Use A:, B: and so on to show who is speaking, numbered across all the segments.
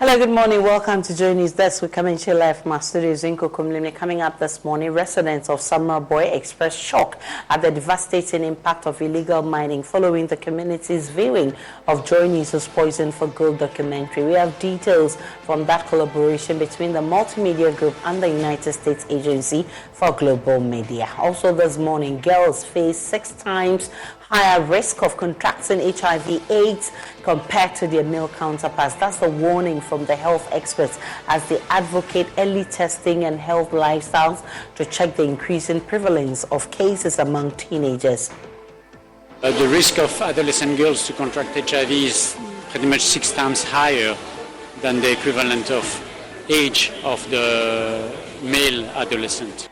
A: Hello, good morning. Welcome to JoyNews Desk. We're coming to you live from our studios in Kokomlimni. Coming up this morning, residents of Samaboy expressed shock at the devastating impact of illegal mining following the community's viewing of JoyNews' Poison for Gold documentary. We have details from that collaboration between the multimedia group and the United States Agency for Global Media. Also this morning, girls face 6 times higher risk of contracting HIV/AIDS compared to their male counterparts. That's the warning from the health experts as they advocate early testing and health lifestyles to check the increasing prevalence of cases among teenagers.
B: The risk of adolescent girls to contract HIV is pretty much 6 times higher than the equivalent of age of the male adolescent.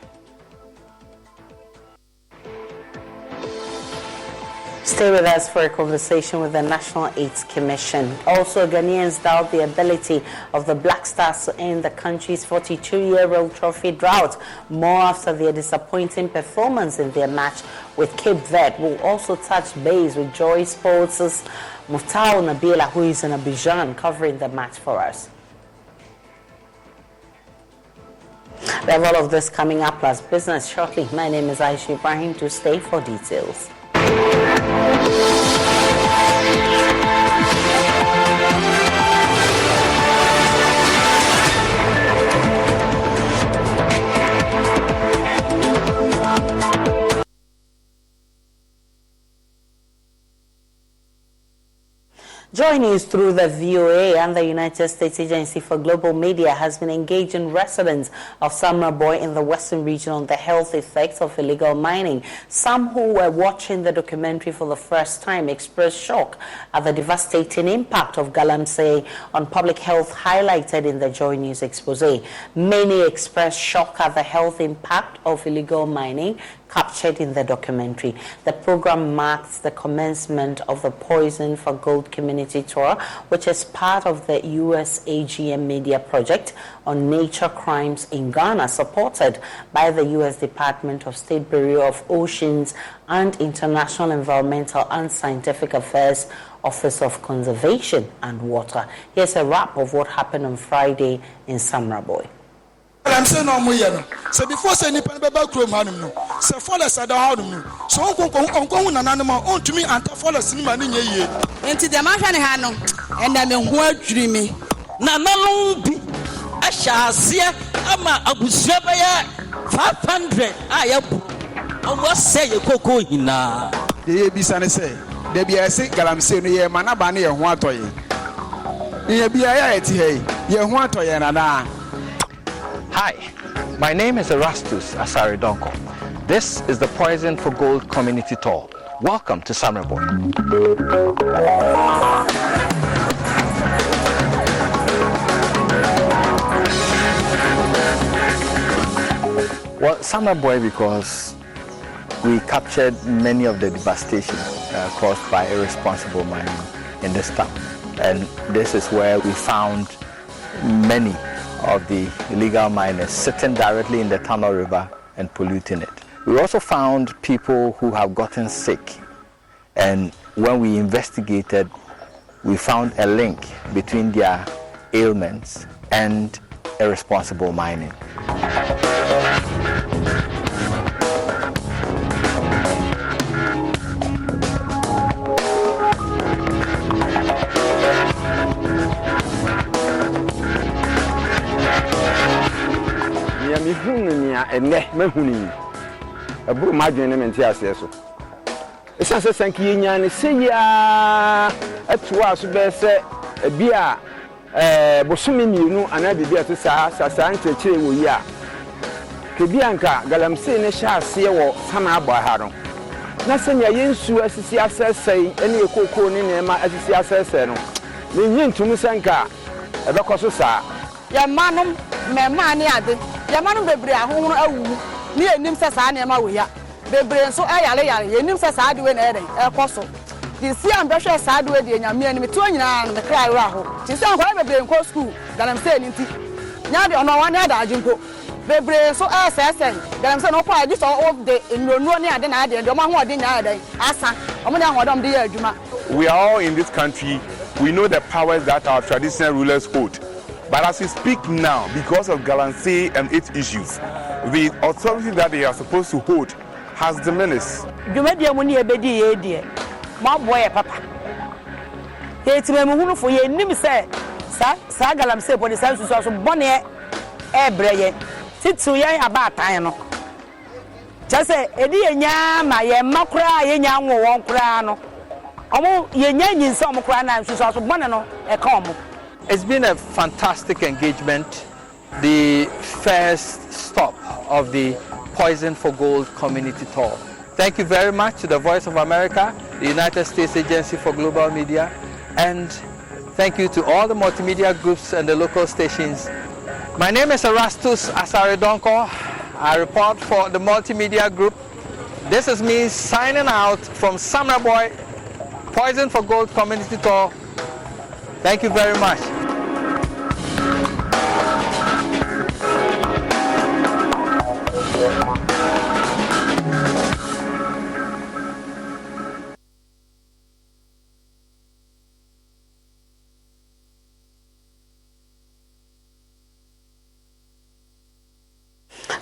A: Stay with us for a conversation with the National AIDS Commission. Also, Ghanaians doubt the ability of the Black Stars to end the country's 42-year-old trophy drought. More after their disappointing performance in their match with Cape Verde. We'll also touch base with Joy Sports' Muftau Nabila, who is in Abidjan, covering the match for us. We have all of this coming up plus business shortly. My name is Aisha Ibrahim. To stay for details. JoyNews through the VOA and the United States Agency for Global Media has been engaging residents of Samaboy in the western region on the health effects of illegal mining. Some who were watching the documentary for the first time expressed shock at the devastating impact of galamsey on public health highlighted in the JoyNews expose. Many expressed shock at the health impact of illegal mining captured in the documentary. The program marks the commencement of the Poison for Gold community tour, which is part of the US AGM media project on nature crimes in Ghana, supported by the US Department of State Bureau of Oceans and International Environmental and Scientific Affairs Office of Conservation and Water. Here's a wrap of what happened on Friday in Samaboy.
C: I'm saying no more. So before saying any penny chrome animal, so follow us at the hard. So on an animal on to me and follow cinema in ye.
D: Into the Martian Hano, and I'm a word dreamy. Nana be I shall see Ama Abusabaya 500. I must say a cocoa in
C: the Bisane say, there be a sick galamsey, Manabani and Watoy. Ye be a hey, ye Watoy and
E: Hi, my name is Erastus Asaridonko. This is the Poison for Gold community tour. Welcome to Samaboy. Well, Samaboy because we captured many of the devastation caused by irresponsible mining in this town. And this is where we found many of the illegal miners sitting directly in the Tunnel River and polluting it. We also found people who have gotten sick, and when we investigated, we found a link between their ailments and irresponsible mining.
F: And Mahuni, a book margin and Tiaso. It's a Sanky and say, at was best a beer, Bosumi, you know, and I be there to Santa Che, ya. Kibianka, Galamsey, shall see or Sama by Haron. Nothing I used to as the say any cocoa in my as the CSS. The yin to Musanka, a Bacosa.
D: Ya manum, me mania. Yamanu bebre ahun awu ni enim sesa na ma wo ya bebre so ayale yale enim sesa de we na eden ekoso di si am behwe sa de we de nyame ani meto nyina no kra wura ho ti se nkwa bebre nko school galam se ni ti nya de ono wan ada ajinko bebre so SSN galam se no kwa adi so of the nnuonu ni ade na ade de o ma ho ode nya ade asa o mo na hodom de ya adwuma.
F: We are all in this country. We know the powers that our traditional rulers hold.
G: But as we speak now, because of Galamsey and its issues, the authority that they are supposed to hold has diminished.
E: It's been a fantastic engagement, the first stop of the Poison for Gold community tour. Thank you very much to the Voice of America, the United States Agency for Global Media, and thank you to all the multimedia groups and the local stations. My name is Erastus Asaredonko. I report for the multimedia group. This is me signing out from Samurai Boy Poison for Gold community tour. Thank you very much.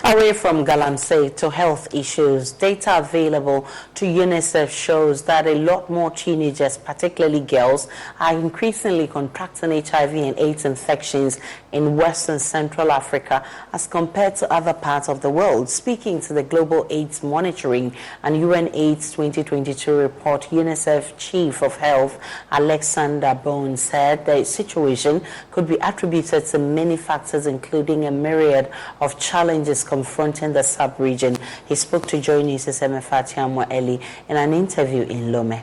A: Away from Galamsey to health issues, data available to UNICEF shows that a lot more teenagers, particularly girls, are increasingly contracting HIV and AIDS infections in West and Central Africa as compared to other parts of the world. Speaking to the Global AIDS Monitoring and UN AIDS 2022 report, UNICEF Chief of Health Alexander Bone said the situation could be attributed to many factors, including a myriad of challenges confronting the sub-region. He spoke to JoyNews' Emefatiamwa Eli in an interview in Lome.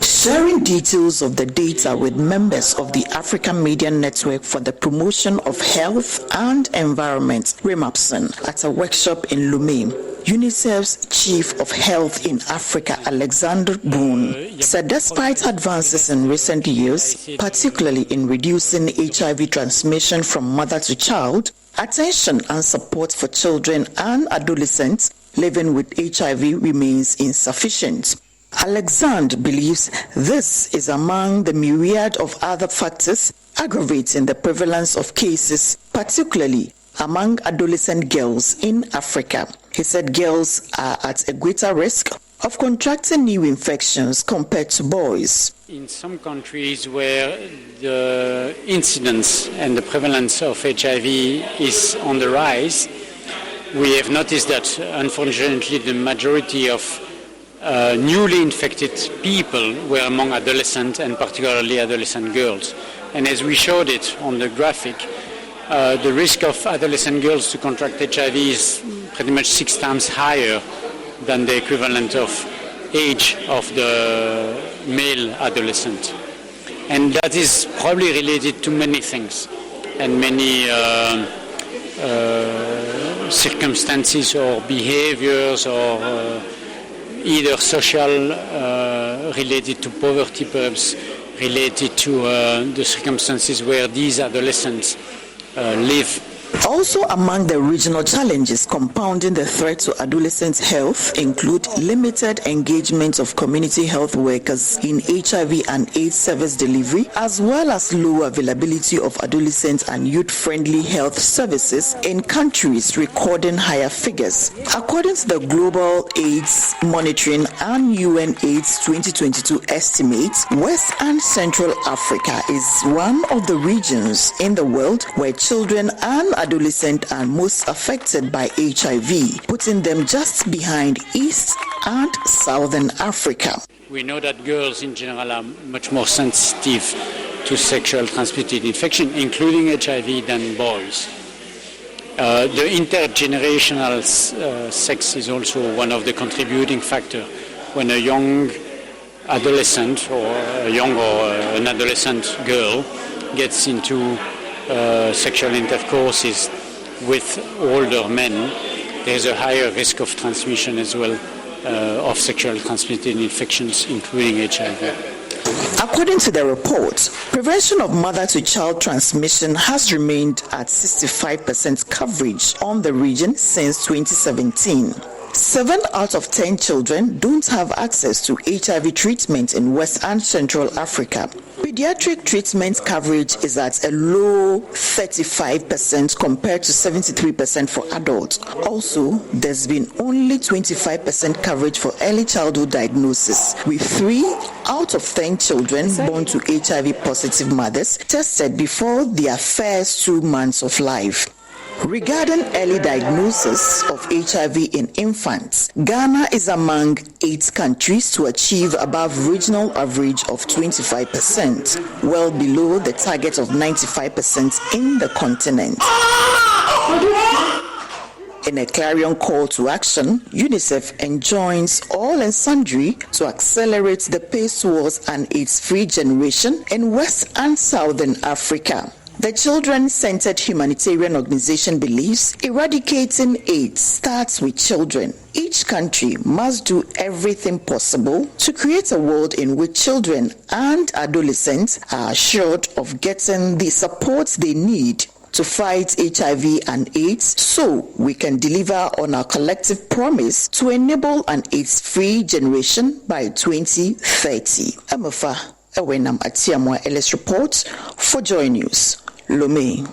H: Sharing details of the data with members of the African Media Network for the Promotion of Health and Environment, REMAPSEN, at a workshop in Lome, UNICEF's Chief of Health in Africa, Alexander Boone, said despite advances in recent years, particularly in reducing HIV transmission from mother to child, attention and support for children and adolescents living with HIV remains insufficient. Alexander believes this is among the myriad of other factors aggravating the prevalence of cases, particularly among adolescent girls in Africa. He said girls are at a greater risk of contracting new infections compared to boys.
B: In some countries where the incidence and the prevalence of HIV is on the rise, we have noticed that unfortunately the majority of newly infected people were among adolescents and particularly adolescent girls. And as we showed it on the graphic, the risk of adolescent girls to contract HIV is pretty much 6 times higher than the equivalent of age of the male adolescent. And that is probably related to many things and many circumstances or behaviors or either social related to poverty, perhaps related to the circumstances where these adolescents live.
H: Also among the regional challenges compounding the threat to adolescent health include limited engagement of community health workers in HIV and AIDS service delivery, as well as low availability of adolescent and youth-friendly health services in countries recording higher figures. According to the Global AIDS Monitoring and UN AIDS 2022 estimates, West and Central Africa is one of the regions in the world where children and adolescents are most affected by HIV, putting them just behind East and Southern Africa.
B: We know that girls in general are much more sensitive to sexual transmitted infection, including HIV, than boys. The intergenerational sex is also one of the contributing factors. When a young adolescent or an adolescent girl gets into sexual intercourses with older men, there's a higher risk of transmission as well of sexually transmitted infections, including HIV.
H: According to the report, prevention of mother-to-child transmission has remained at 65% coverage on the region since 2017. 7 out of 10 children don't have access to HIV treatment in West and Central Africa. Pediatric treatment coverage is at a low 35% compared to 73% for adults. Also, there's been only 25% coverage for early childhood diagnosis, with 3 out of 10 children born to HIV-positive mothers tested before their first 2 months of life. Regarding early diagnosis of HIV in infants, Ghana is among 8 countries to achieve above regional average of 25%, well below the target of 95% in the continent. In a clarion call to action, UNICEF enjoins all and sundry to accelerate the pace towards an AIDS-free generation in West and Southern Africa. The Children-Centered Humanitarian Organization believes eradicating AIDS starts with children. Each country must do everything possible to create a world in which children and adolescents are assured of getting the support they need to fight HIV and AIDS, so we can deliver on our collective promise to enable an AIDS-free generation by 2030. Amafa Ewenam Atiamwa Ellis reports for Joy News. Lomé.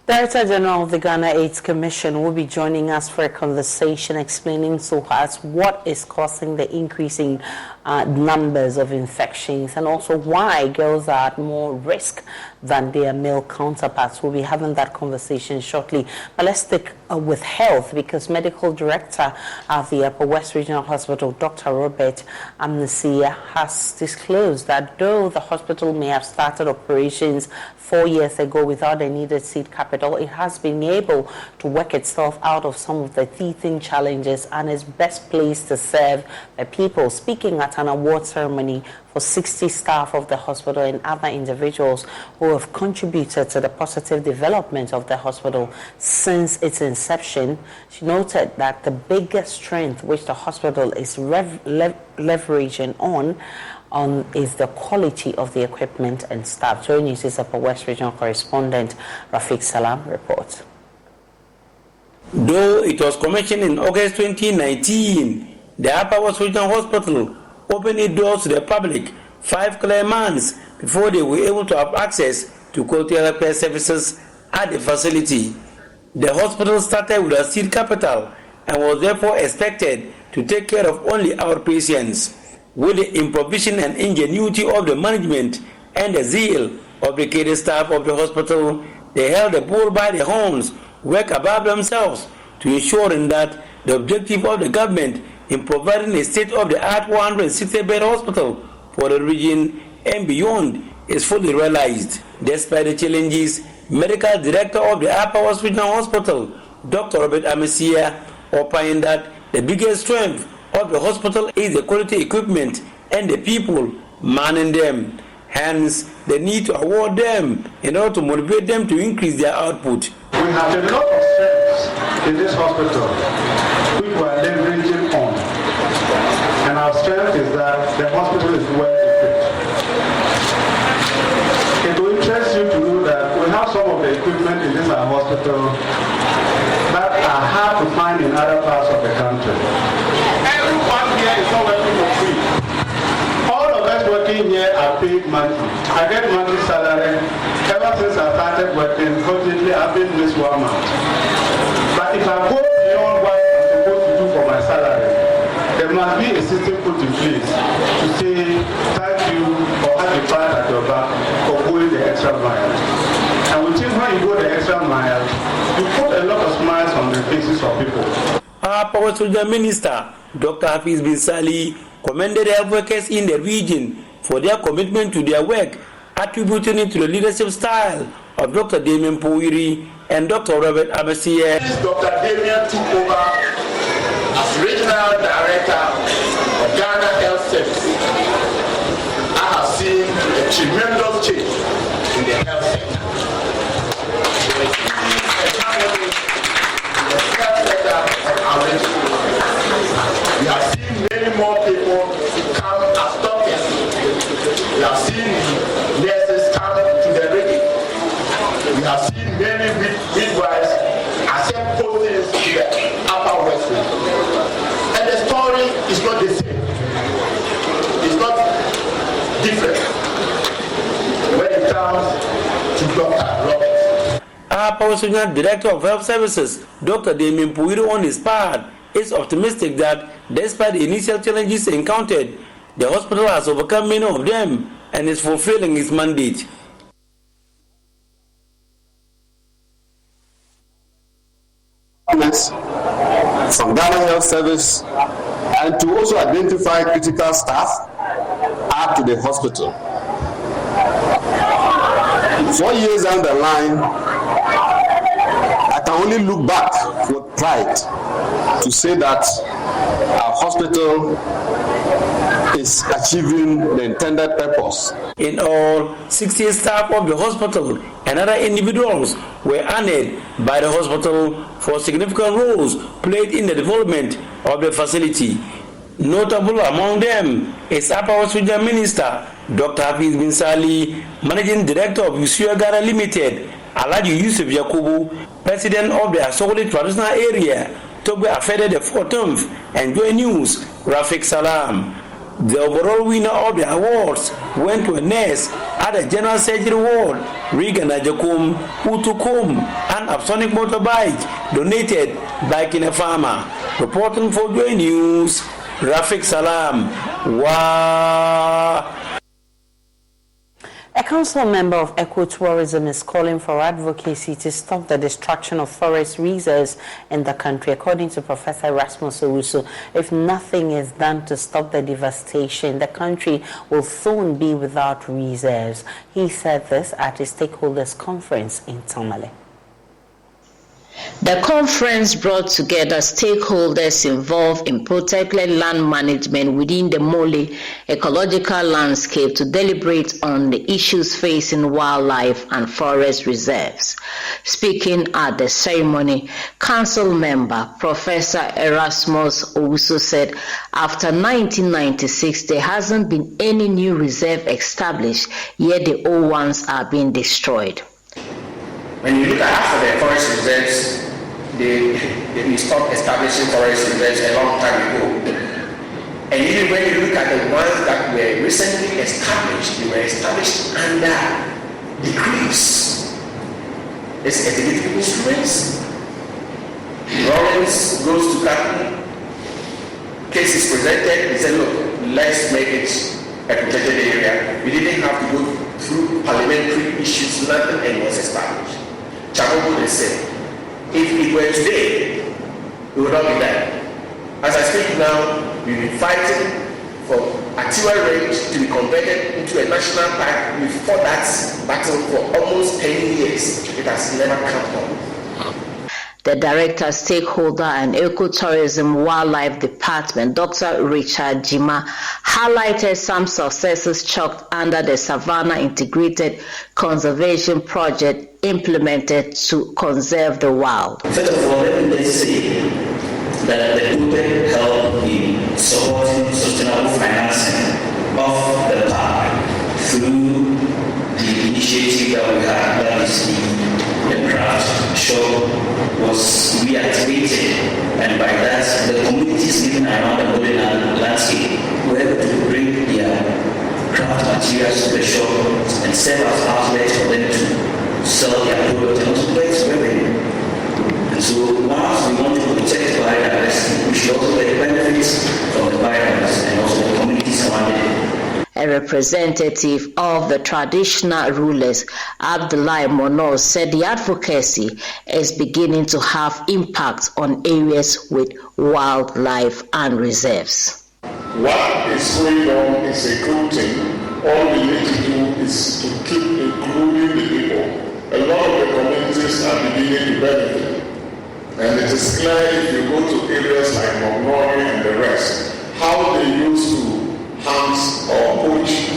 A: Director General of the Ghana AIDS Commission will be joining us for a conversation explaining to us what is causing the increasing numbers of infections and also why girls are at more risk than their male counterparts. We'll be having that conversation shortly. But let's stick with health, because Medical Director of the Upper West Regional Hospital, Dr. Robert Amnesia, has disclosed that though the hospital may have started operations 4 years ago without the needed seed capital, it has been able to work itself out of some of the teething challenges and is best placed to serve the people. Speaking at an award ceremony for 60 staff of the hospital and other individuals who have contributed to the positive development of the hospital since its inception, she noted that the biggest strength which the hospital is leveraging on is the quality of the equipment and staff. JoyNews' Upper West Regional correspondent Rafiq Salam reports.
I: Though it was commissioned in August 2019, the Upper West Regional Hospital opened its doors to the public 5 clear months before they were able to have access to quality healthcare services at the facility. The hospital started with a seed capital and was therefore expected to take care of only outpatients. With the improvisation and ingenuity of the management and the zeal of the catered staff of the hospital, they held the bull by the horns, work above themselves to ensuring that the objective of the government in providing a state-of-the-art 160-bed hospital for the region and beyond is fully realized. Despite the challenges, Medical Director of the Upper West Regional Hospital, Dr. Robert Amnesia, opined that the biggest strength of the hospital is the quality equipment and the people manning them. Hence, the need to award them in order to motivate them to increase their output.
J: We have a lot of strengths in this hospital which we are leveraging on. And our strength is that the hospital is well equipped. It will interest you to know that we have some of the equipment in this hospital that are hard to find in other parts of the country. Everyone here is not working for free. All of us working here are paid monthly. I get monthly salary. Ever since I started working, fortunately I've been missed 1 month. But if I go beyond what I'm supposed to do for my salary, there must be a system put in place to say thank you or have a pat at your back for going the extra mile. And we think when you go the extra mile, you put a lot of smiles on the faces of people.
I: Our Power Soldier Minister, Dr. Hafiz Bin Sali, commended health workers in the region for their commitment to their work, attributing it to the leadership style of Dr. Damien Powiri and Dr. Robert Amnesia.
J: Dr. Damien took over as Regional Director of Ghana Health Service. I have seen a tremendous change in the health sector. We have seen many more people come as doctors. We have seen nurses come to the region. We have seen many midwives accept postings to the Upper West Region. And the story is not the same.
I: Apawasunya Director of Health Services, Dr. Damien Puiru, on his part, is optimistic that despite the initial challenges encountered, the hospital has overcome many of them and is fulfilling its mandate.
K: From Ghana Health Service and to also identify critical staff up to the hospital. 4 years down the line, I can only look back with pride to say that our hospital is achieving the intended purpose.
I: In all, 60 staff of the hospital and other individuals were honored by the hospital for significant roles played in the development of the facility. Notable among them is Apawasunya Minister Dr. Hafiz Bin Sali, Managing Director of Usua Ghana Limited, Alhaji Yusuf Yakubu, President of the Asokoli Traditional Area, Togbe Afede the 14th, and JoyNews, Rafik Salam. The overall winner of the awards went to a nurse at the General Surgery Ward, Regan Ajakum, Utukum, and Apsonic motorbike donated by Kina Farmer. Reporting for JoyNews, Rafik Salam. Wow.
A: A council member of Eco-Tourism is calling for advocacy to stop the destruction of forest reserves in the country. According to Professor Erasmus Owusu, if nothing is done to stop the devastation, the country will soon be without reserves. He said this at a stakeholders conference in Tamale.
L: The conference brought together stakeholders involved in protected land management within the Mole ecological landscape to deliberate on the issues facing wildlife and forest reserves. Speaking at the ceremony, council member Professor Erasmus Owusu said after 1996 there hasn't been any new reserve established, yet the old ones are being destroyed.
M: When you look at after the forest reserves, we stopped establishing forest reserves a long time ago. And even when you look at the ones that were recently established, they were established under decrees. It's executive instruments. Rawlings goes to capital. Case is presented, they say, look, let's make it a protected area. We didn't have to go through parliamentary issues, nothing, and it was established. Chabogo, they said, if it were today, we would not be there. As I speak now, we've been fighting for Atiwa Range to be converted into a national park. We fought that battle for almost 10 years. It has never come home.
L: The Director, Stakeholder and Ecotourism Wildlife Department, Dr. Richard Jima, highlighted some successes chalked under the Savannah Integrated Conservation Project implemented to conserve the wild.
N: First of all, let me say that the project helped in supporting sustainable financing of the park through the initiative that we had, that is the craft shop was reactivated, and by that the communities living around the golden landscape were able to bring their craft materials to the shop and serve as outlets for them to sell their products and also get revenue. And so once we want to protect biodiversity, we should also get benefits from the biomass and also the communities around it.
L: A representative of the traditional rulers, Abdullahi Mono, said the advocacy is beginning to have impact on areas with wildlife and reserves.
O: What is going on is a good thing. All we need to do is to keep including the people. A lot of the communities are beginning to benefit. And it is clear if you go to areas like Mognori and the rest, how they used to hunt or poach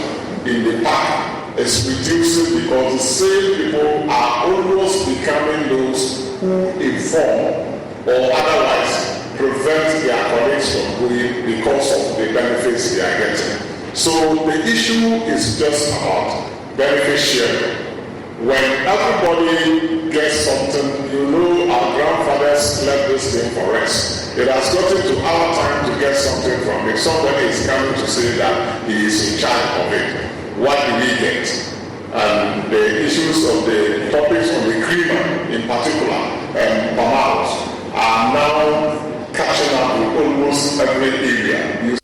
O: in the park is reducing because the same people are almost becoming those who inform or otherwise prevent their colleagues from going because of the benefits they are getting. So the issue is just about benefit sharing. When everybody gets something, you know, our grandfathers left this thing for us. It has gotten to our time to get something from it. Somebody is coming to say that he is in charge of it. What do we get? and the issues of the topics on the creamer in particular, Bamaus, are now catching up with almost every area.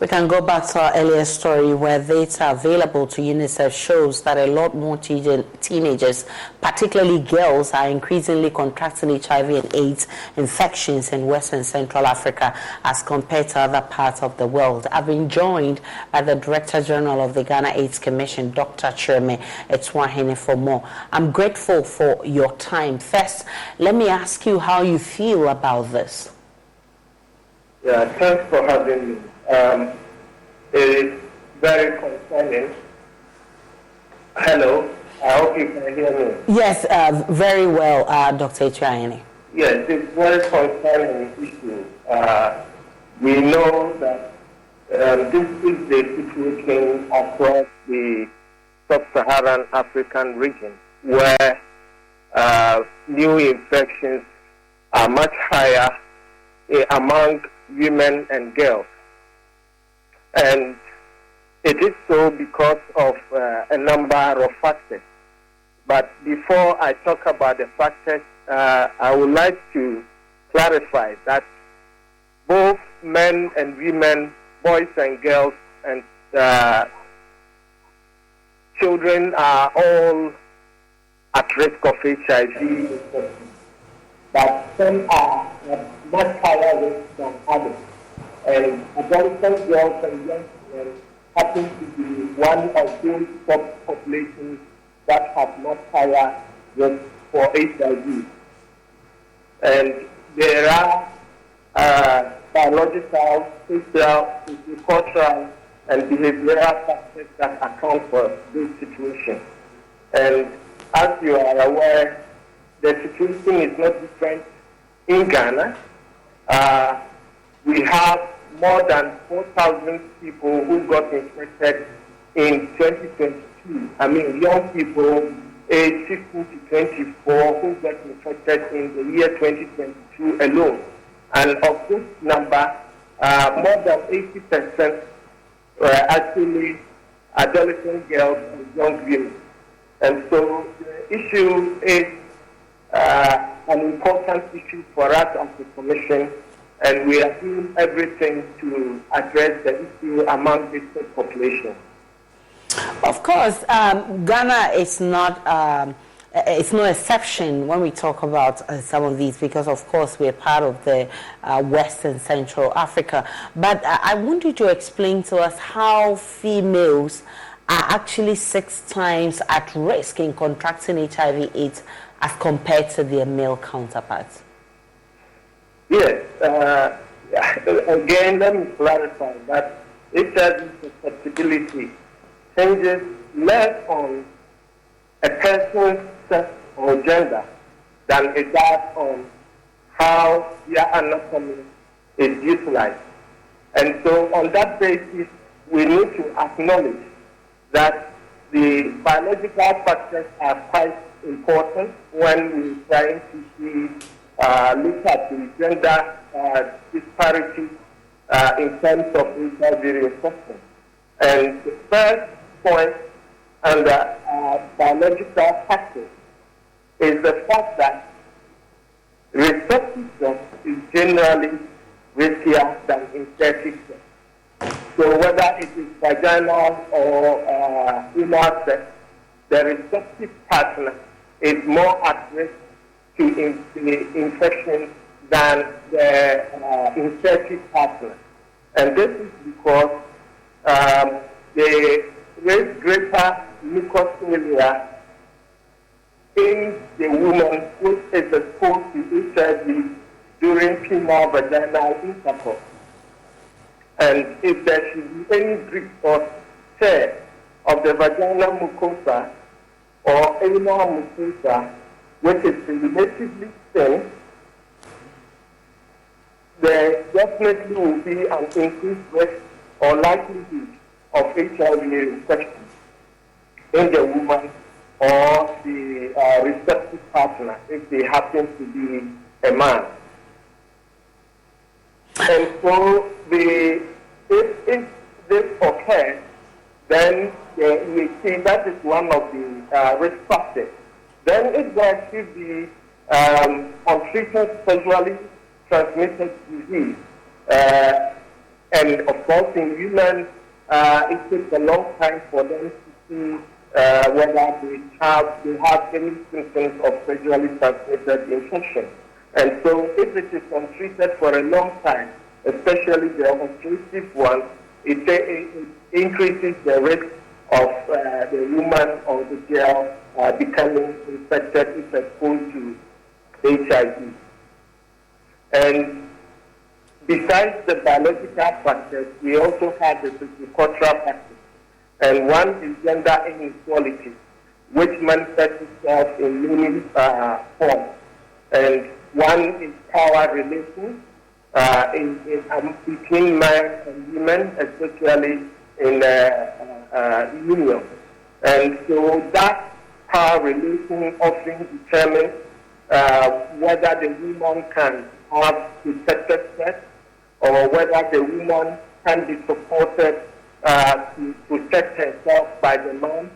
A: We can go back to our earlier story where data available to UNICEF shows that a lot more teenagers, particularly girls, are increasingly contracting HIV and AIDS infections in West and Central Africa as compared to other parts of the world. I've been joined by the Director General of the Ghana AIDS Commission, Dr. Chirme Etwahene, for more. I'm grateful for your time. First, let me ask you how you feel about this.
P: Yeah, thanks for having me. It is very concerning. Hello, I hope you can hear me.
A: Yes, very well, Dr. Etwahene.
P: Yes, it's very concerning issue. We know that this is the situation across the sub-Saharan African region where new infections are much higher among women and girls. And it is so because of a number of factors. But before I talk about the factors, I would like to clarify that both men and women, boys and girls, and children are all at risk of HIV, but some are at much higher risk than others. And adolescent girls and young men happen to be one of those populations that have much higher risk for HIV. And there are biological, social, cultural, and behavioral factors that account for this situation. And as you are aware, the situation is not different in Ghana. We have more than 4,000 people who got infected in 2022. I mean, young people aged 15 to 24 who got infected in the year 2022 alone. And of this number, more than 80% were actually adolescent girls and young women. And so the issue is an important issue for us as the Commission, and we are doing everything to address the issue among this population.
A: Of course, Ghana is not it's no exception when we talk about some of these, because of course we're part of the West and Central Africa. But I want you to explain to us how females are actually 6 times at risk in contracting HIV/AIDS as compared to their male counterparts.
P: Yes. Again, let me clarify that HIV susceptibility changes less on a person's sex or gender than it does on how their anatomy is utilized. And so on that basis, we need to acknowledge that the biological factors are quite important when we're trying to see, look at the gender disparity in terms of HIV infection. And the first point under biological factors is the fact that reproductive sex is generally riskier than insertive sex. So whether it is vaginal or anal sex, the reproductive partner is more at risk to the infection than the insertive partner. And this is because they raise greater mucous area in the woman who is exposed to HIV during penile vaginal intercourse. And if there should be any breach or tear of the vaginal mucosa or anal mucosa, which is relatively thin, there definitely will be an increased risk or likelihood of HIV infection in the woman or the receptive partner if they happen to be a man. And so if this occurs, then we see that is one of the risk factors. Then if there should be untreated sexually transmitted disease, and of course in women, it takes a long time for them to see whether they have any symptoms of sexually transmitted infection. And so if it is untreated for a long time, especially the untreated one, it increases the risk of the woman or the girl becoming infected if exposed to HIV. And besides the biological factors, we also have the sociocultural factors. And one is gender inequality, which manifests itself in many forms. And one is power relations between men and women, especially in union. And so that power relation often determines whether the woman can have protected sex or whether the woman can be supported to protect herself by the man.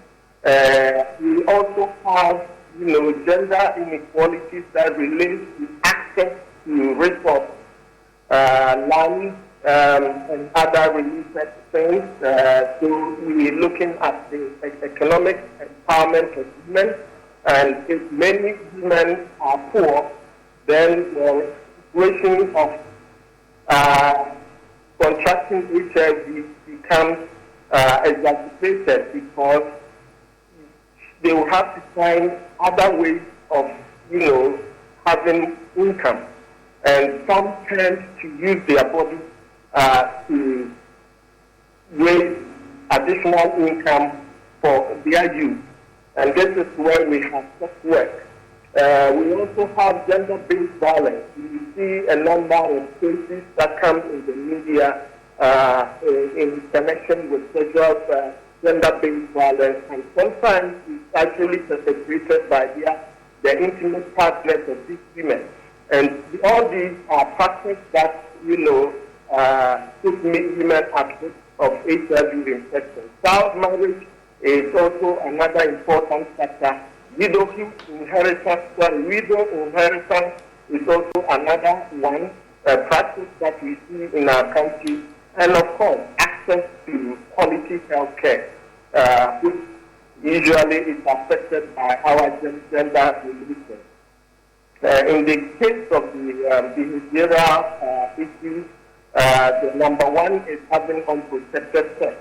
P: We also have, gender inequalities that relate to access to resources, land, and other related things. So we're looking at the economic empowerment of women, and if many women are poor, then the situation of contracting HIV becomes exacerbated because they will have to find other ways of, having income. And some tend to use their body to raise additional income for their use. And this is where we have sex work. We also have gender-based violence. We see a number of cases that come in the media in connection with sexual gender-based violence, and sometimes it's actually perpetrated by the intimate partners of these women. And all these are factors that, put women at risk of HIV infection. Child marriage is also another important factor. Widow inheritance is also another one, practice that we see in our country. And of course, access to quality health care, which usually is affected by our gender religion. In the case of the behavioral issues, the number one is having unprotected sex.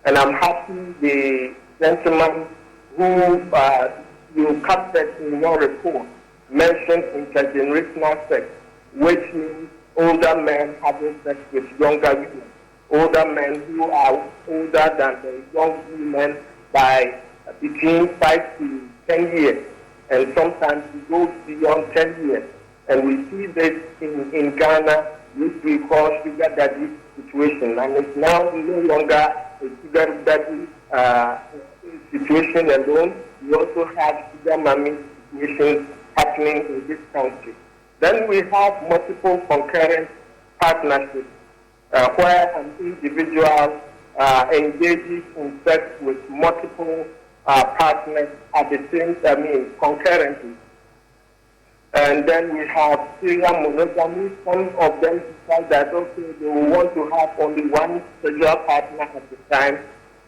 P: And I'm happy the gentleman who you captured in your report mentioned intergenerational sex, which means older men having sex with younger women. Older men who are older than the young women by between 5 to 10 years, and sometimes it goes beyond 10 years. And we see this in Ghana, which we call sugar daddy situation, and it's now no longer a sugar daddy situation alone. We also have sugar mommy situations happening in this country. Then we have multiple concurrent partnerships, where an individual engages in sex with multiple partners at the same time, concurrently. And then we have serial monogamy. Some of them decide that, okay, they will want to have only one sexual partner at the time,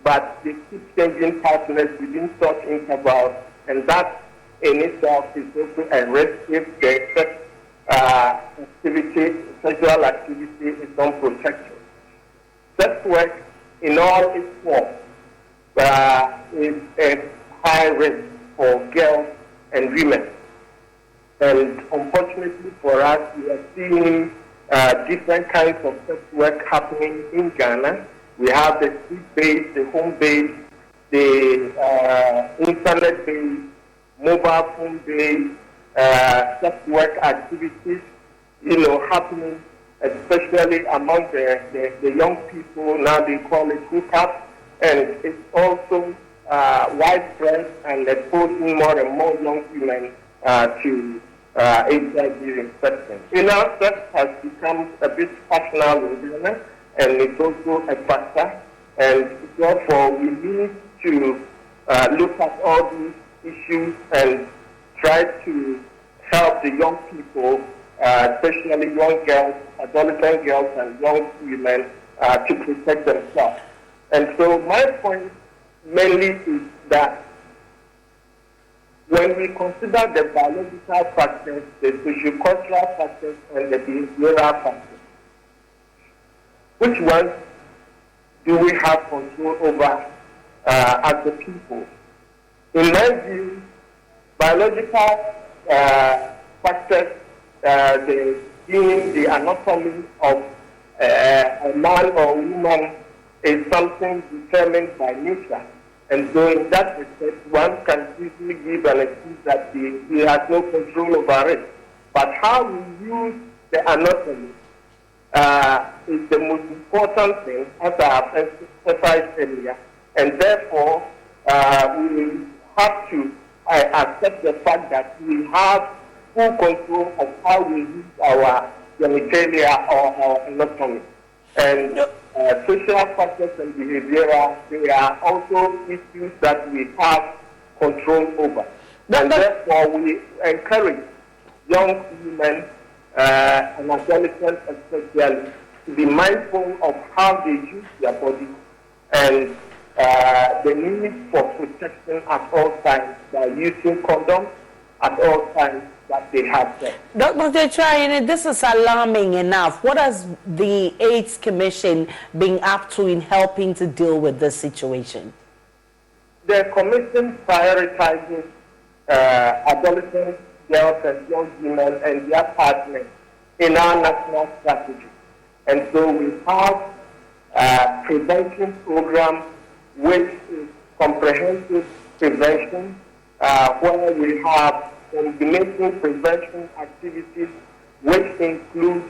P: but they keep changing partners within such intervals, and that in itself is also a risk if the sexual activity is unprotected. Sex work in all its forms is a high risk for girls and women. And unfortunately for us, we are seeing different kinds of sex work happening in Ghana. We have the street-based, the home-based, the internet-based, mobile phone-based sex work activities, happening, especially among the young people. Now they call it hookup, and it's also widespread and exposing more and more young women to HIV infection. Sex has become a bit fashionable in Ghana, and it's also a factor. And therefore, we need to look at all these issues and try to help the young people, especially young girls, adolescent girls, and young women to protect themselves. And so my point mainly is that when we consider the biological factors, the socio-cultural factors, and the behavioral factors, which ones do we have control over as the people? In my view, biological factors, the anatomy of a man or woman is something determined by nature. And so in that respect, one can easily give an excuse that he has no control over it. But how we use the anatomy is the most important thing, as I have emphasized earlier. And therefore, we have to accept the fact that we have full control of how we use our genitalia or our anatomy. And social factors and behavioral, they are also issues that we have control over. And therefore, we encourage young women and adolescents especially to be mindful of how they use their body and the need for protection at all times by using condoms at all times that they have sex.
A: Dr. Chayene, this is alarming enough. What has the AIDS Commission been up to in helping to deal with this situation?
P: The Commission prioritizes adolescents, girls, and young women and their partners in our national strategy. And so we have a prevention program which is comprehensive prevention, where we have combination prevention activities which include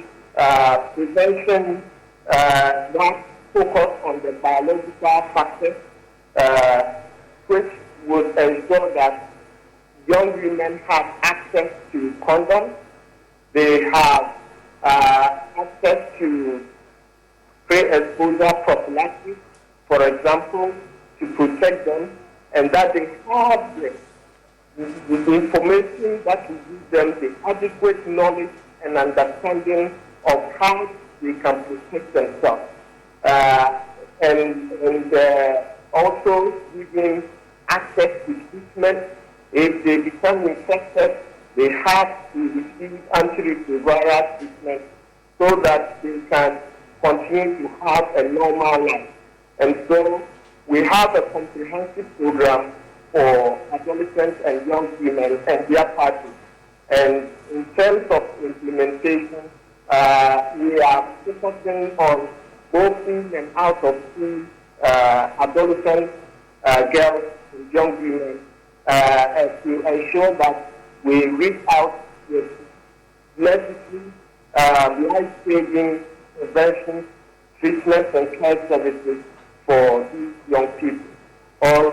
P: prevention that focus on the biological factors, which would ensure that young women have access to condoms, they have access to pre-exposure prophylaxis, for example, to protect them, and that they have the information that will give them the adequate knowledge and understanding of how they can protect themselves. And also giving access to treatment. If they become infected, they have to receive antiretroviral treatment so that they can continue to have a normal life. And so we have a comprehensive program for adolescents and young women and their partners. And in terms of implementation, we are focusing on both in and out of school adolescents, girls, and young women to ensure that we reach out with necessary life-saving prevention, treatments, and care services for these young people all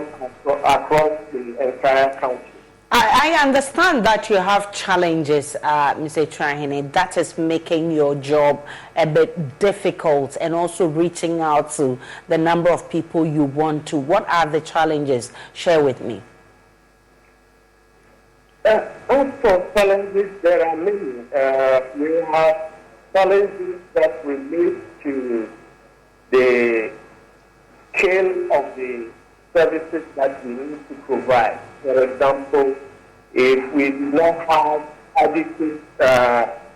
P: across the entire country.
A: I understand that you have challenges, Mr. Trahine, that is making your job a bit difficult and also reaching out to the number of people you want to. What are the challenges? Share with me.
P: As for challenges, there are many. We have challenges that relate to the scale of the services that we need to provide. For example, if we do not have adequate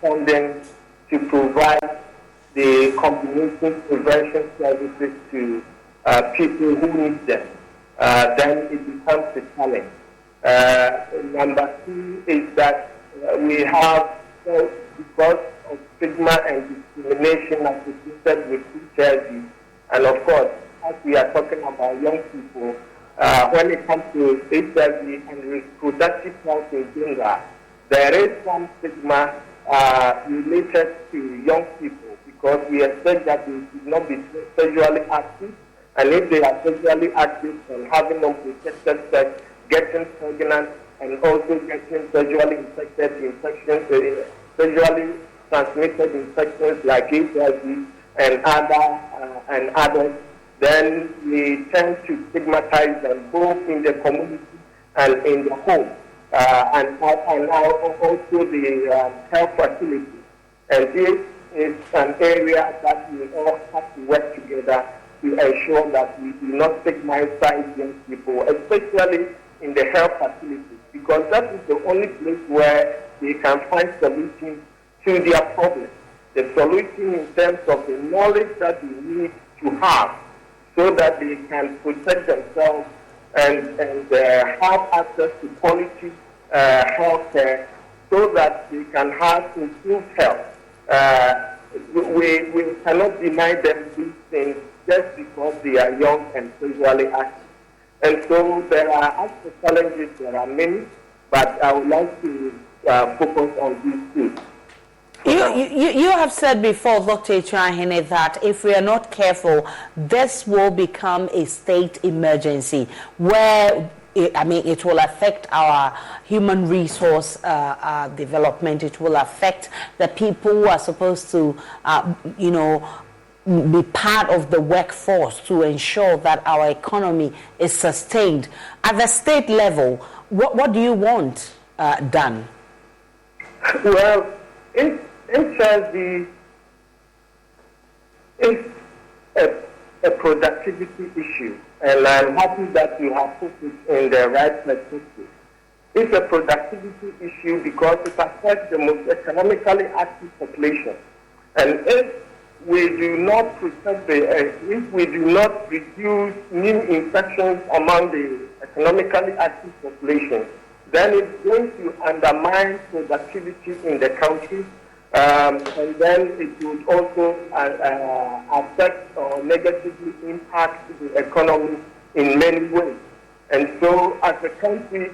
P: funding to provide the combination prevention services to people who need them, then it becomes a challenge. Number two is that we have, because of stigma and discrimination associated with HIV, and of course, as we are talking about young people, when it comes to HIV and reproductive health in general, there is some stigma related to young people because we expect that they should not be sexually active, and if they are sexually active and having unprotected sex, getting pregnant and also getting sexually infected infections, sexually transmitted infections like HIV and others, then we tend to stigmatize them both in the community and in the home, and now also the health facility. And this is an area that we all have to work together to ensure that we do not stigmatize young people, especially in the health facilities, because that is the only place where they can find solutions to their problems. The solution in terms of the knowledge that they need to have so that they can protect themselves and have access to quality health care so that they can have improved health. We cannot deny them these things just because they are young and sexually active. And so there are actual challenges, there are many, but I would like to focus on these two.
A: You have said before, Dr. Echuahene, that if we are not careful, this will become a state emergency where it will affect our human resource development. It will affect the people who are supposed to, be part of the workforce to ensure that our economy is sustained. At the state level, what do you want done?
P: Well, HRD is a productivity issue, and I'm happy that you have put it in the right perspective. It's a productivity issue because it affects the most economically active population. And if we do not protect if we do not reduce new infections among the economically active population, then it's going to undermine productivity in the country, and then it would also affect or negatively impact the economy in many ways. And so as a country,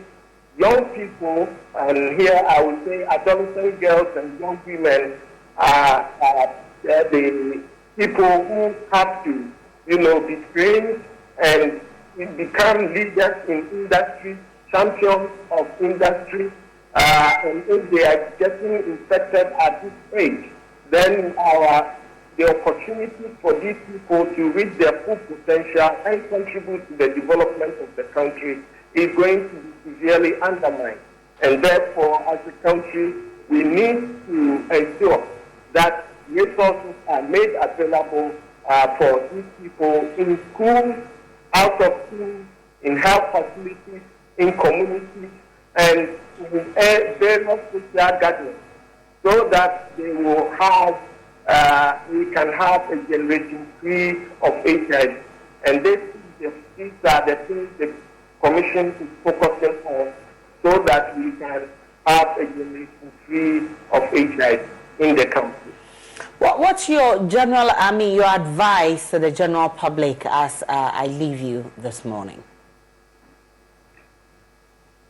P: young people, and here I would say adolescent girls and young women are the people who have to, be trained and become leaders in industry, champions of industry, and if they are getting infected at this age, then the opportunity for these people to reach their full potential and contribute to the development of the country is going to be severely undermined. And therefore, as a country, we need to ensure that resources are made available for these people in schools, out of schools, in health facilities, in communities, and in various social gatherings, so that they will have, we can have a generation free of HIV. And these are the things the Commission is focusing on, so that we can have a generation free of HIV in the country.
A: What's your your advice to the general public as I leave you this morning?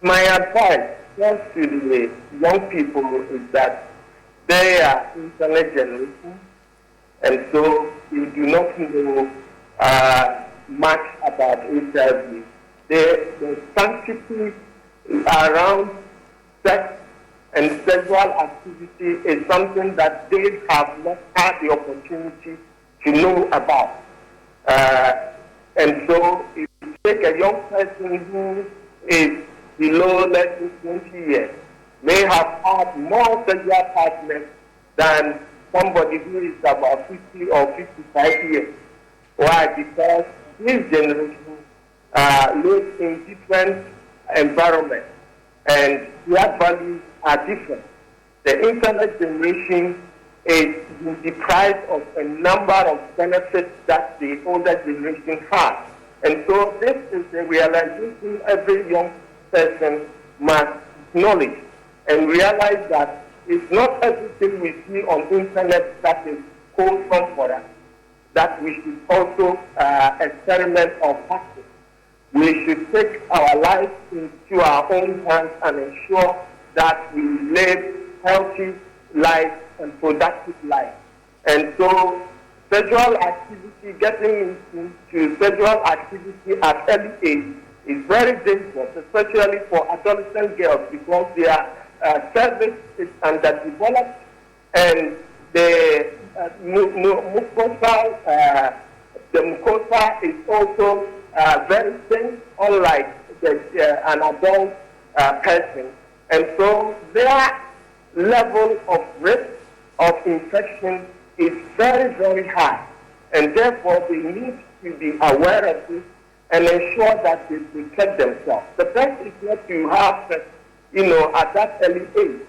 P: My advice just to the young people is that they are internet generation, and so they do not know much about HIV. The sanctity around sex and sexual activity is something that they have not had the opportunity to know about. And so if you take a young person who is below less than 20 years, may have had more sexual partners than somebody who is about 50 or 55 years. Why? Because this generation lives in different environments, and their values are different. The internet generation is deprived of a number of benefits that the older generation has. And so this is the realization every young person must acknowledge and realize that it's not everything we see on internet that is wholesome for us, that we should also experiment or practice. We should take our lives into our own hands and ensure that we live healthy lives and productive lives. And so sexual activity, getting into sexual activity at early age is very dangerous, especially for adolescent girls, because their cervix is underdeveloped and the mucosal The mucosa is also very thin, unlike an adult person. And so their level of risk of infection is very, very high. And therefore, they need to be aware of this and ensure that they protect themselves. The best is not to have sex, at that early age.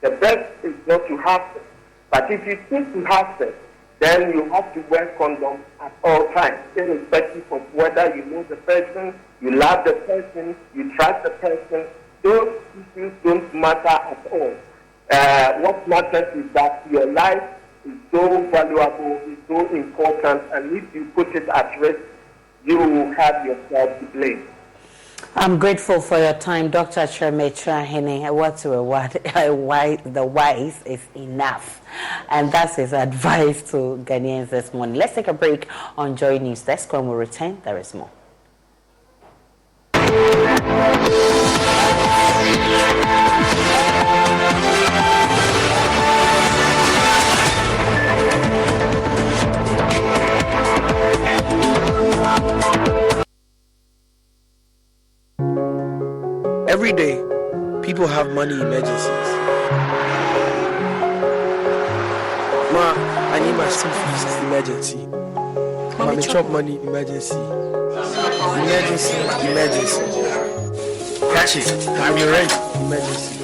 P: The best is not to have sex. But if you choose to have sex, then you have to wear condoms at all times, irrespective of whether you know the person, you love the person, you trust the person. Those issues don't matter at all. What matters is that your life is so valuable, is so important, and if you put it at risk, you will have yourself to blame.
A: I'm grateful for your time, Dr. Chemecha Hene. What's the word? The wise is enough. And that's his advice to Ghanaians this morning. Let's take a break on JoyNews Desk. When we return, there is more.
Q: Every day, people have money emergencies. Ma, I need my school fees emergency. Mommy chop money emergency. Emergency. Catch it. I'm your rent emergency.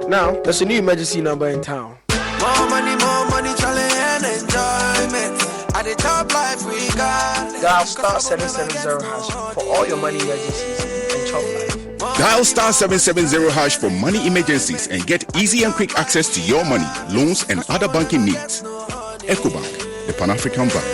Q: Now, there's a new emergency number in town.
R: More money, challenge and enjoyment. At the top life we got.
Q: Dial star 770 hash for all your money emergencies and chop life.
S: Dial star 770 hash for money emergencies and get easy and quick access to your money, loans, and other banking needs. EcoBank, the Pan-African Bank.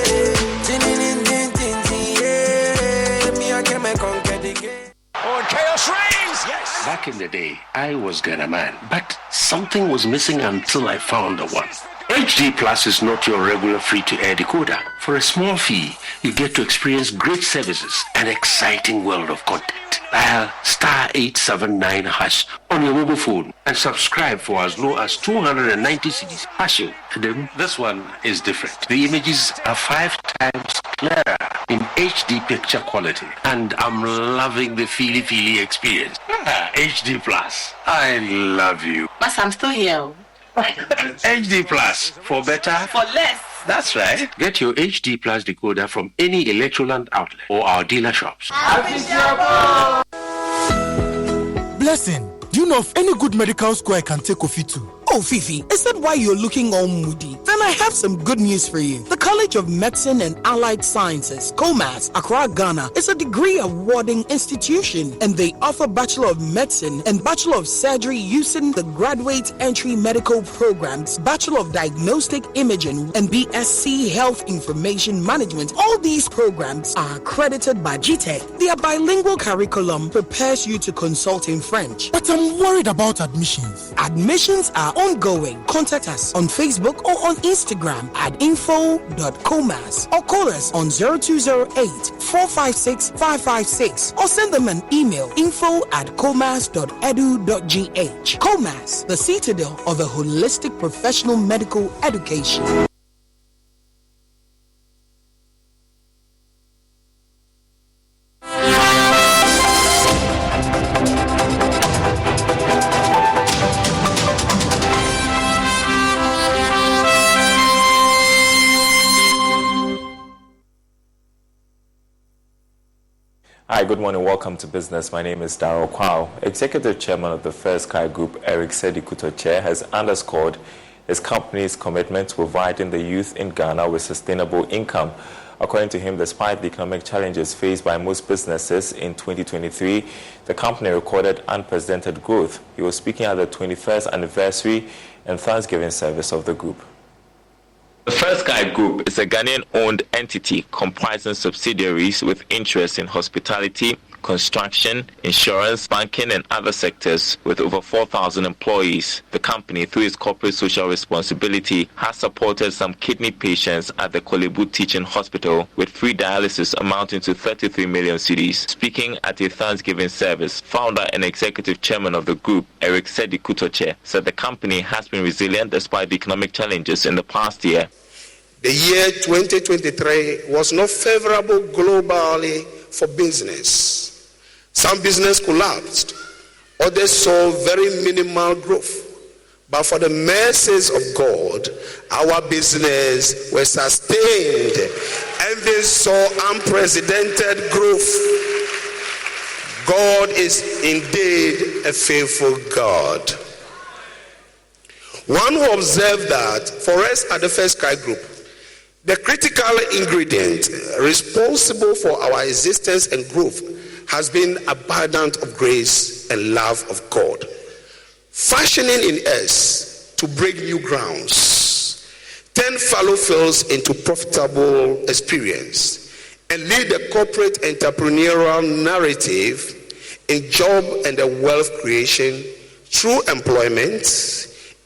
R: Chaos reigns! Yes! Back in the day, I was Ghana man, but something was missing until I found the one. HD Plus is not your regular free-to-air decoder. For a small fee, you get to experience great services and exciting world of content. Dial star 879 hash on your mobile phone and subscribe for as low as 290 cedis. Hash. This one is different. The images are 5 times clearer in HD picture quality, and I'm loving the feely experience. HD Plus, I love you.
T: But I'm still here.
R: HD Plus, for better,
T: for less.
R: That's right. Get your HD Plus decoder from any Electroland outlet or our dealer shops.
U: Blessing, do you know of any good medical school I can take Kofi to?
V: Oh, Fifi, is that why you're looking all moody? Then I have some good news for you. The College of Medicine and Allied Sciences, COMAS, Accra, Ghana, is a degree-awarding institution, and they offer Bachelor of Medicine and Bachelor of Surgery using the Graduate Entry Medical Programs, Bachelor of Diagnostic Imaging, and BSc Health Information Management. All these programs are accredited by GTEC. Their bilingual curriculum prepares you to consult in French.
U: But I'm worried about admissions.
V: Admissions are ongoing. Contact us on Facebook or on Instagram at info.comas or call us on 0208-456-556 or send them an email info@comas.edu.gh. COMAS, the citadel of a holistic professional medical education.
W: Hi, good morning. Welcome to Business. My name is Darryl Kwao. Executive Chairman of the First Sky Group, Eric Sedi Kutoche, has underscored his company's commitment to providing the youth in Ghana with sustainable income. According to him, despite the economic challenges faced by most businesses in 2023, the company recorded unprecedented growth. He was speaking at the 21st anniversary and Thanksgiving service of the group. The First Sky Group is a Ghanaian-owned entity comprising subsidiaries with interests in hospitality, construction, insurance, banking, and other sectors with over 4,000 employees. The company, through its corporate social responsibility, has supported some kidney patients at the Kolebu Teaching Hospital with free dialysis amounting to 33 million cedis. Speaking at a Thanksgiving service, founder and executive chairman of the group, Eric Sedi Kutoche, said the company has been resilient despite the economic challenges in the past year.
C: The year 2023 was not favorable globally for business. Some business collapsed. Others saw very minimal growth. But for the mercies of God, our business was sustained and they saw unprecedented growth. God is indeed a faithful God. One who observed that for us at the First Sky Group, the critical ingredient responsible for our existence and growth has been abundance of grace and love of God, fashioning in us to break new grounds, turn fallow fields into profitable experience, and lead the corporate entrepreneurial narrative in job and wealth creation through employment,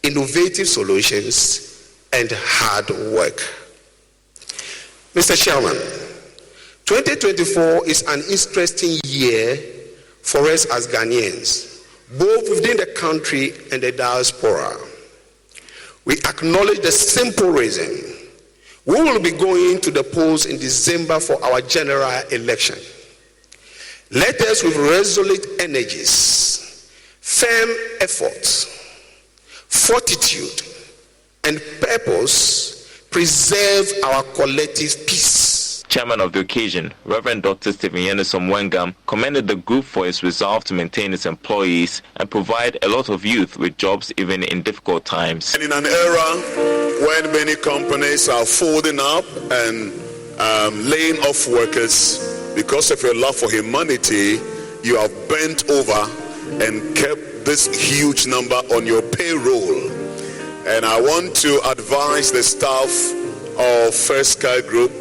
C: innovative solutions, and hard work. Mr. Chairman, 2024 is an interesting year for us as Ghanaians, both within the country and the diaspora. We acknowledge the simple reason we will be going to the polls in December for our general election. Let us, with resolute energies, firm efforts, fortitude, and purpose, preserve our collective peace.
W: Chairman of the occasion, Reverend Dr. Stephen Yenesom Wengam, commended the group for its resolve to maintain its employees and provide a lot of youth with jobs even in difficult times.
D: And in an era when many companies are folding up and laying off workers, because of your love for humanity, you have bent over and kept this huge number on your payroll. And I want to advise the staff of First Sky Group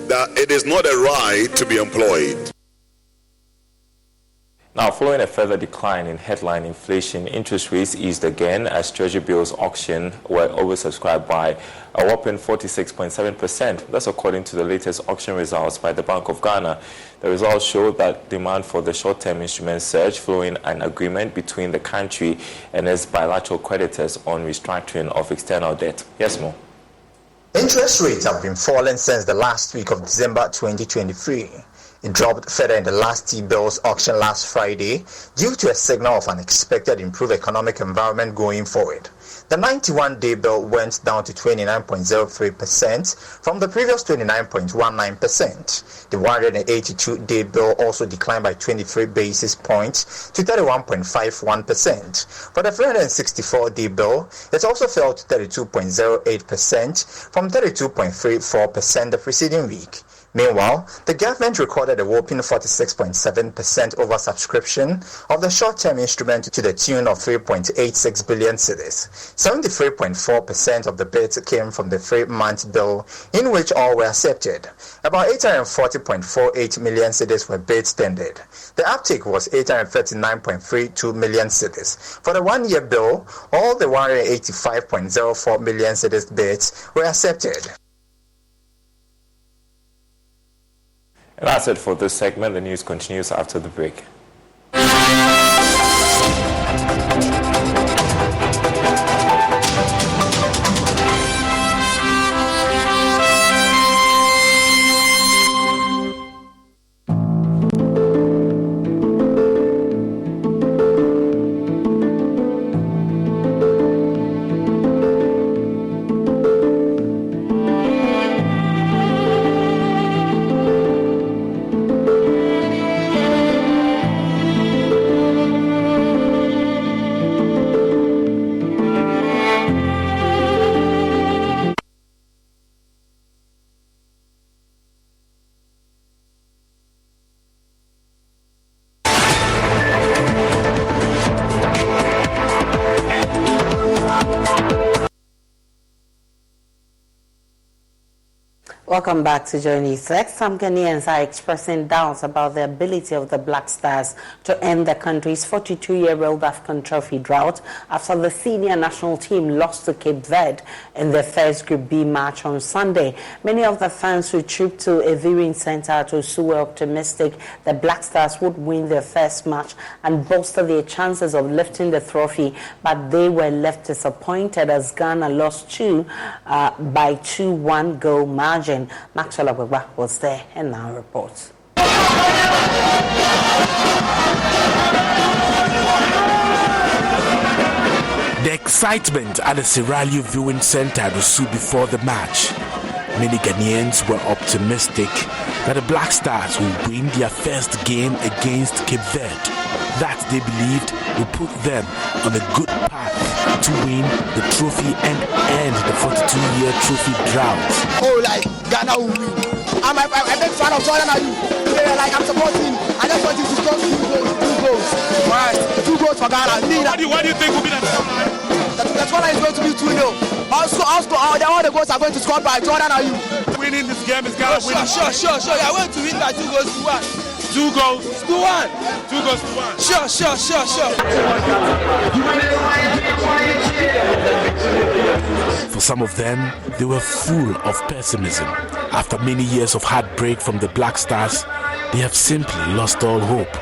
D: that it is not a right to be employed.
W: Now, following a further decline in headline inflation, interest rates eased again as Treasury bills auction were oversubscribed by a whopping 46.7%. That's according to the latest auction results by the Bank of Ghana. The results show that demand for the short-term instruments surged following an agreement between the country and its bilateral creditors on restructuring of external debt. Yes, Mo.
T: Interest rates have been falling since the last week of December 2023. It dropped further in the last T-bills auction last Friday due to a signal of an expected improved economic environment going forward. The 91-day bill went down to 29.03% from the previous 29.19%. The 182-day bill also declined by 23 basis points to 31.51%. For the 364-day bill, it also fell to 32.08% from 32.34% the preceding week. Meanwhile, the government recorded a whopping 46.7% oversubscription of the short-term instrument to the tune of 3.86 billion cedis. 73.4% of the bids came from the 3-month bill, in which all were accepted. About 840.48 million cedis were bids tendered. The uptake was 839.32 million cedis. For the 1-year bill, all the 185.04 million cedis bids were accepted.
W: And that's it for this segment. The news continues after the break.
A: Welcome back to JoyNews Desk. Some Ghanaians are expressing doubts about the ability of the Black Stars to end the country's 42-year-old African Trophy drought after the senior national team lost to Cape Verde in their first Group B match on Sunday. Many of the fans who trooped to a viewing center at Osu were optimistic the Black Stars would win their first match and bolster their chances of lifting the trophy, but they were left disappointed as Ghana lost by 2-1 goal margin. Maxwell Agwagwa was there and now reports.
E: The excitement at the Sierra viewing center at Osu before the match. Many Ghanaians were optimistic that the Black Stars will win their first game against Cape Verde. That they believed would put them on a good path to win the trophy and end the 42-year trophy drought.
Q: Oh, like Ghana will win. I'm a big fan of Jordan Ayew. Like I'm supporting. I just want you to score 2 goals. Right, 2 goals for Ghana. What do you think will be the scoreline? The scoreline is going to be 2-0. Also, all the goals are going to score by Jordan Ayew. Winning this game is Ghana winning. Sure. I want to win by 2 goals to 1. 2 goals to 1. 2 goals to 1. Sure.
E: For some of them, they were full of pessimism. After many years of heartbreak from the Black Stars, they have simply lost all hope.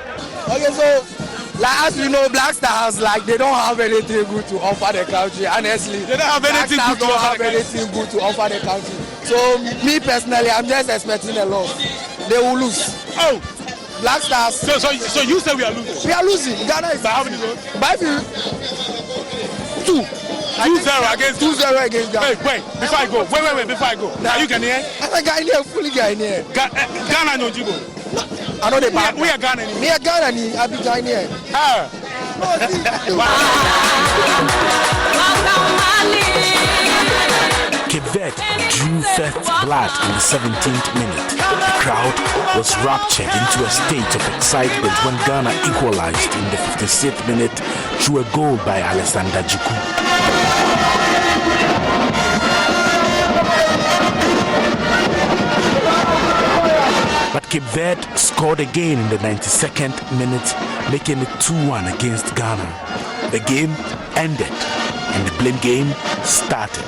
Q: Okay, so as we know, Black Stars, they don't have anything good to offer the country. Honestly, they don't have anything good to offer the country. So me personally, I'm just expecting a loss. They will lose.
E: Oh.
Q: Black Stars.
E: So you say we are losing?
Q: We are losing. Ghana is.
E: By how many goals?
Q: By 2.
E: 2-0 against
Q: 2-0 against Ghana.
E: Wait, before I go. Wait, before I go. Are you Ghanaian?
Q: I'm a Ghanaian, fully Ghanaian.
E: Ghana no Jibo.
Q: I know the bad.
E: We are Ghanaian.
Q: Me are Ghanaian. I be Ghanaian.
E: Cape Verde drew first blood in the 17th minute. The crowd was raptured into a state of excitement when Ghana equalized in the 56th minute through a goal by Alexander Jiku. But Cape Verde scored again in the 92nd minute, making it 2-1 against Ghana. The game ended and the blame game started.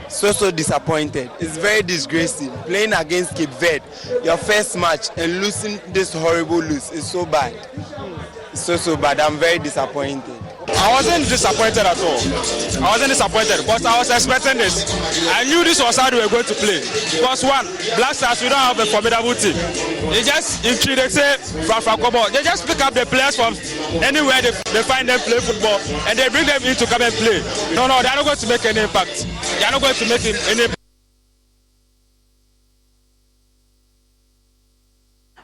Q: So disappointed. It's very disgraceful. Playing against Cape Verde, your first match, and losing this horrible lose is so bad. It's so bad. I'm very disappointed.
F: I wasn't disappointed at all. I wasn't disappointed because I was expecting this. I knew this was how they were going to play. Because one, Black Stars, we don't have a formidable team. They just, they just pick up the players from anywhere they find them play football and they bring them in to come and play. No, they're not going to make any impact. They're not going to make any impact.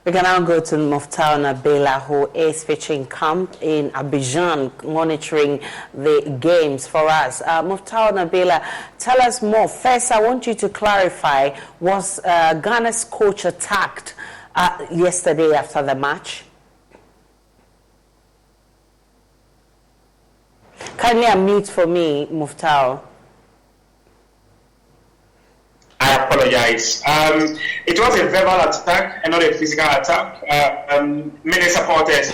A: We can now go to Muftau Nabela, who is pitching camp in Abidjan, monitoring the games for us. Muftau Nabela, tell us more. First, I want you to clarify, was Ghana's coach attacked yesterday after the match? Kindly unmute for me, Muftau.
G: I apologize. It was a verbal attack and not a physical attack. Many supporters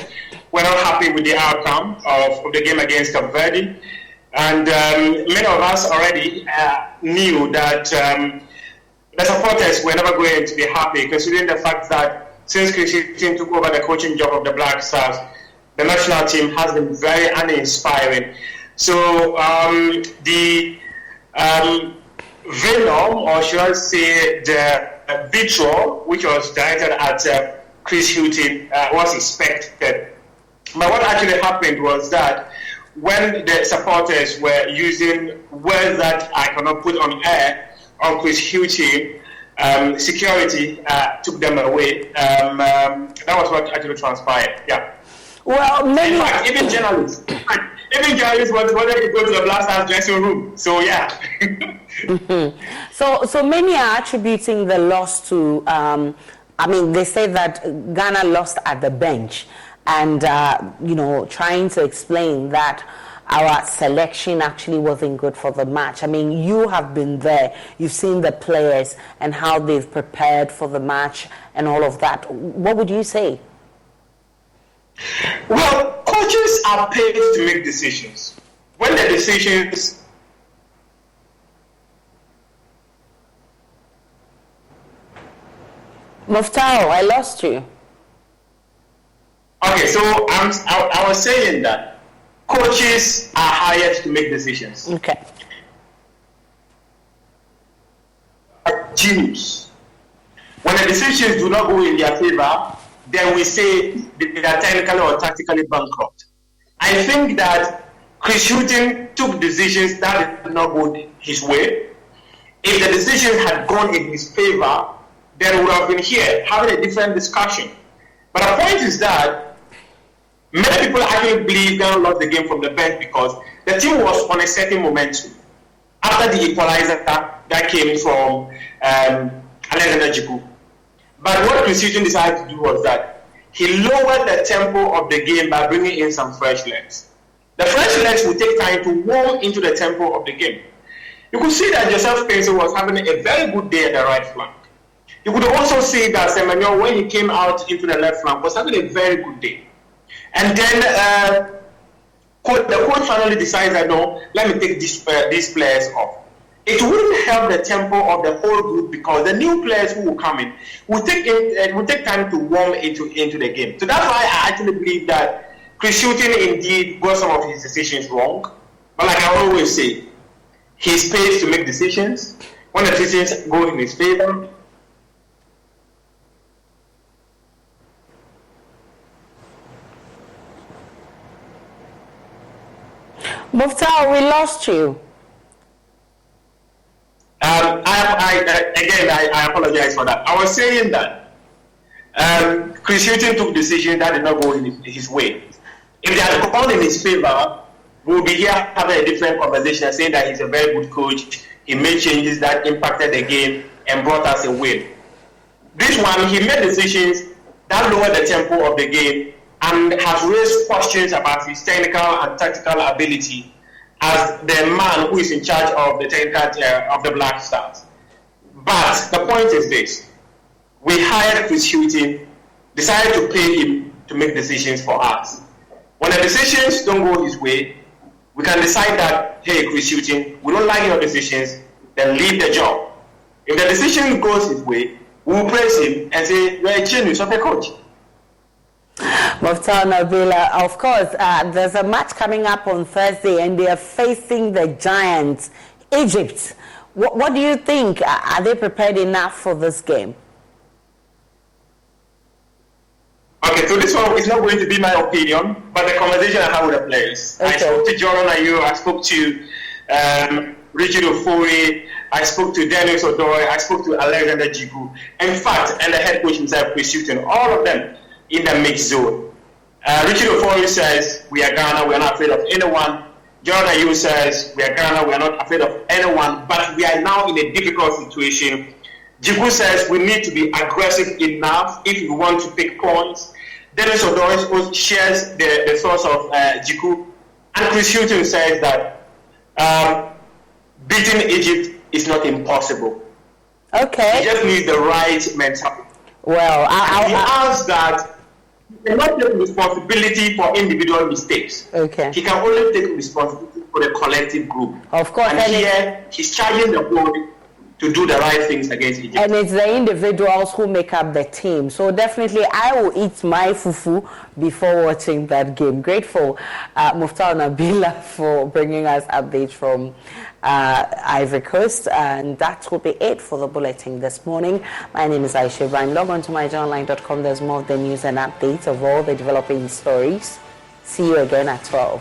G: were not happy with the outcome of the game against Cape Verde. And many of us already knew that the supporters were never going to be happy, considering the fact that since Chris Hughton took over the coaching job of the Black Stars, the national team has been very uninspiring. So the venom, or should I say the vitriol, which was directed at Chris Hughton, was expected. But what actually happened was that when the supporters were using words that I cannot put on air on Chris Hughton, security took them away. That was what actually transpired. Yeah.
A: Well, many.
G: In fact, even journalists wanted to go to the Black Stars dressing room. So yeah.
A: So many are attributing the loss to. They say that Ghana lost at the bench, and trying to explain that our selection actually wasn't good for the match. I mean, you have been there. You've seen the players and how they've prepared for the match and all of that. What would you say?
G: Well, coaches are paid to make decisions. When the decisions
A: Muftao, I lost you.
G: Okay, so I was saying that coaches are hired to make decisions.
A: Okay.
G: Genius. When the decisions do not go in their favor, then we say they are technically or tactically bankrupt. I think that Chris Hughton took decisions that did not go his way. If the decisions had gone in his favor, then we would have been here having a different discussion. But the point is that many people actually believe Ghana lost the game from the bench because the team was on a certain momentum. After the equalizer that came from Alexander Jiku. But what Chris Hughton decided to do was that he lowered the tempo of the game by bringing in some fresh legs. The fresh legs will take time to warm into the tempo of the game. You could see that Joseph Spencer was having a very good day at the right flank. You could also see that Semenyo, when he came out into the left flank, was having a very good day. And then the coach finally decides that, no, let me take these players off. It wouldn't help the tempo of the whole group because the new players who will come in will take time to warm into the game. So that's why I actually believe that Chris Hughton indeed got some of his decisions wrong. But like I always say, he's paid to make decisions. When the decisions go in his favor,
A: Muftao, we lost you.
G: I apologize for that. I was saying that Chris Hughton took decisions that did not go in his way. If they had gone in his favor, we'll be here having a different conversation saying that he's a very good coach. He made changes that impacted the game and brought us a win. This one, he made decisions that lowered the tempo of the game and has raised questions about his technical and tactical ability as the man who is in charge of the technical of the Black Stars. But the point is this: we hired Chris Hughton, decided to pay him to make decisions for us. When the decisions don't go his way, we can decide that, hey, Chris Hughton, we don't like your decisions, then leave the job. If the decision goes his way, we will praise him and say, you're a genius of a coach.
A: Muftao Nabila, of course, there's a match coming up on Thursday and they are facing the giants, Egypt. What do you think? Are they prepared enough for this game?
G: Okay, so this one is not going to be my opinion, but the conversation I had with the players. Okay. I spoke to Jordan Ayew, I spoke to Richard Ofori, I spoke to Dennis Odoi, I spoke to Alexander Jiku. In fact, and the head coach himself, Chris Hughton, all of them in the mixed zone. Richard Ofori says, we are Ghana, we are not afraid of anyone. Jordan Ayew says, we are Ghana, we are not afraid of anyone, but we are now in a difficult situation. Jiku says, we need to be aggressive enough if we want to pick points. Dennis Odoi shares the source of Jiku. And Chris Hughton says that beating Egypt is not impossible.
A: Okay.
G: He just needs the right mentality.
A: Well,
G: he adds that he cannot take responsibility for individual mistakes.
A: Okay.
G: He can only take responsibility for the collective group.
A: Of course.
G: And here, he's charging the board to do the right things against Egypt.
A: And it's the individuals who make up the team. So definitely I will eat my fufu before watching that game. Grateful, Muftao Nabila, for bringing us updates from Ivory Coast. And that will be it for the bulletin this morning. My name is Aisha Ibrahim. Log on to myjournline.com. There's more of the news and updates of all the developing stories. See you again at 12.